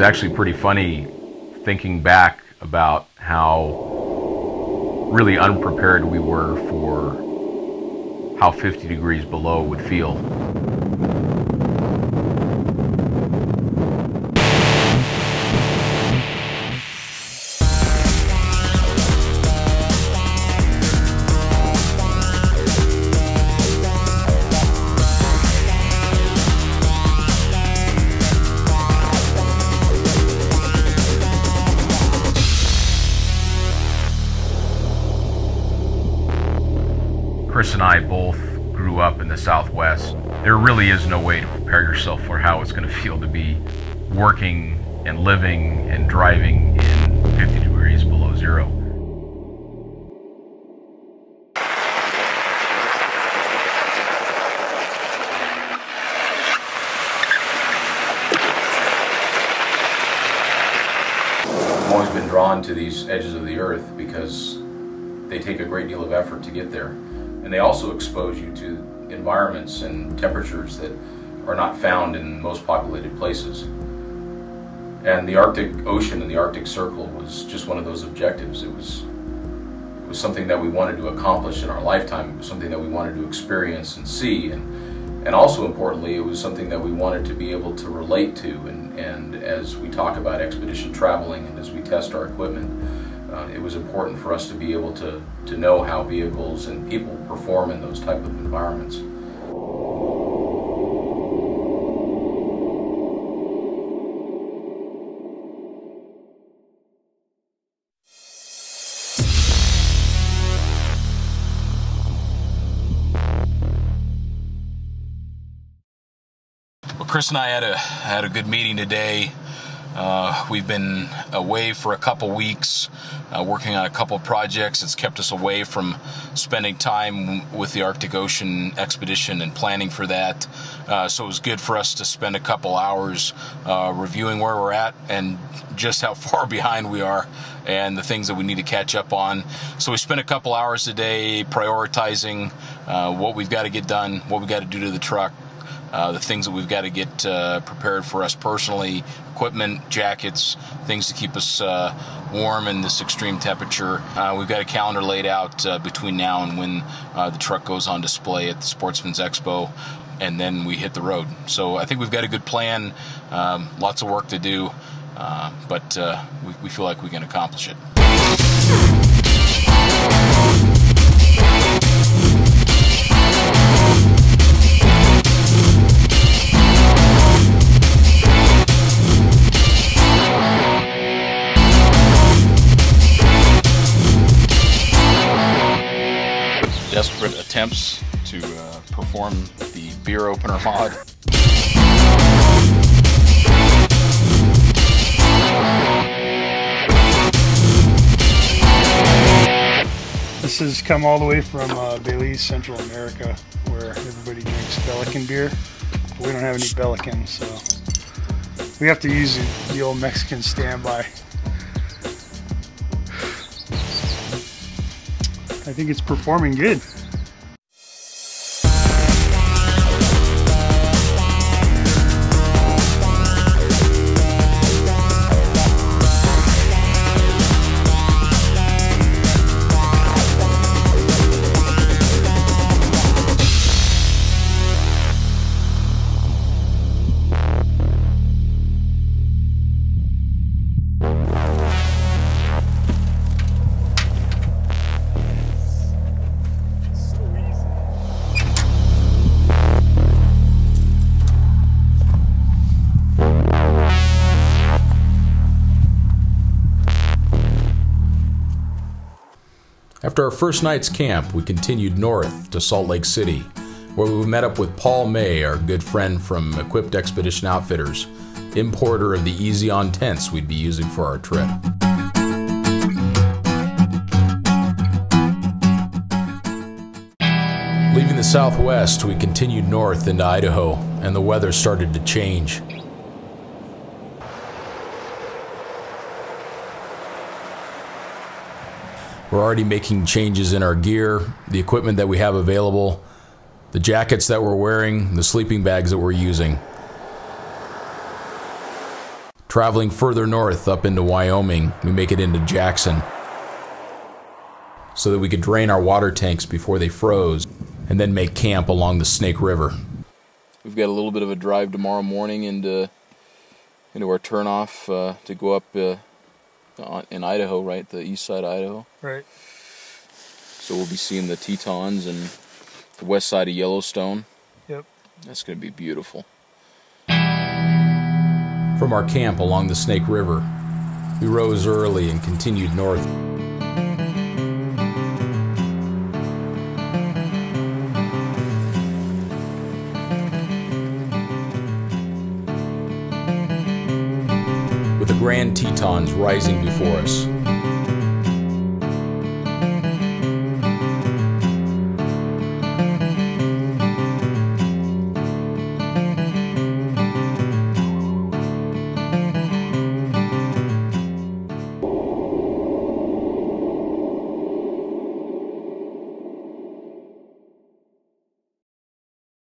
was actually pretty funny thinking back about how really unprepared we were for how 50 degrees below would feel. Chris and I both grew up in the Southwest. There really is no way to prepare yourself for how it's going to feel to be working and living and driving in 50 degrees below zero. I've always been drawn to these edges of the earth because they take a great deal of effort to get there. And they also expose you to environments and temperatures that are not found in most populated places. And the Arctic Ocean and the Arctic Circle was just one of those objectives. It was something that we wanted to accomplish in our lifetime. It was something that we wanted to experience and see. And also importantly, it was something that we wanted to be able to relate to. And as we talk about expedition traveling and as we test our equipment, it was important for us to be able to know how vehicles and people perform in those type of environments. Well, Chris and I had a good meeting today. We've been away for a couple weeks, working on a couple projects. It's kept us away from spending time with the Arctic Ocean expedition and planning for that. So it was good for us to spend a couple hours reviewing where we're at and just how far behind we are and the things that we need to catch up on. So we spent a couple hours a day prioritizing what we've got to get done, what we've got to do to the truck, the things that we've got to get prepared for us personally, equipment, jackets, things to keep us warm in this extreme temperature. We've got a calendar laid out between now and when the truck goes on display at the Sportsman's Expo, and then we hit the road. So I think we've got a good plan, lots of work to do, but we feel like we can accomplish it. Desperate attempts to perform the beer opener mod. This has come all the way from Belize, Central America, where everybody drinks Belican beer. But we don't have any Belican, so we have to use the old Mexican standby. I think it's performing good. After our first night's camp, we continued north to Salt Lake City, where we met up with Paul May, our good friend from Equipped Expedition Outfitters, importer of the Easy On tents we'd be using for our trip. Leaving the Southwest, we continued north into Idaho, and the weather started to change. We're already making changes in our gear, the equipment that we have available, the jackets that we're wearing, the sleeping bags that we're using. Traveling further north up into Wyoming, we make it into Jackson so that we could drain our water tanks before they froze and then make camp along the Snake River. We've got a little bit of a drive tomorrow morning into our turnoff to go up in Idaho, right? The east side of Idaho. Right. So we'll be seeing the Tetons and the west side of Yellowstone. Yep. That's going to be beautiful. From our camp along the Snake River, we rose early and continued north. With the Grand Tetons rising before us.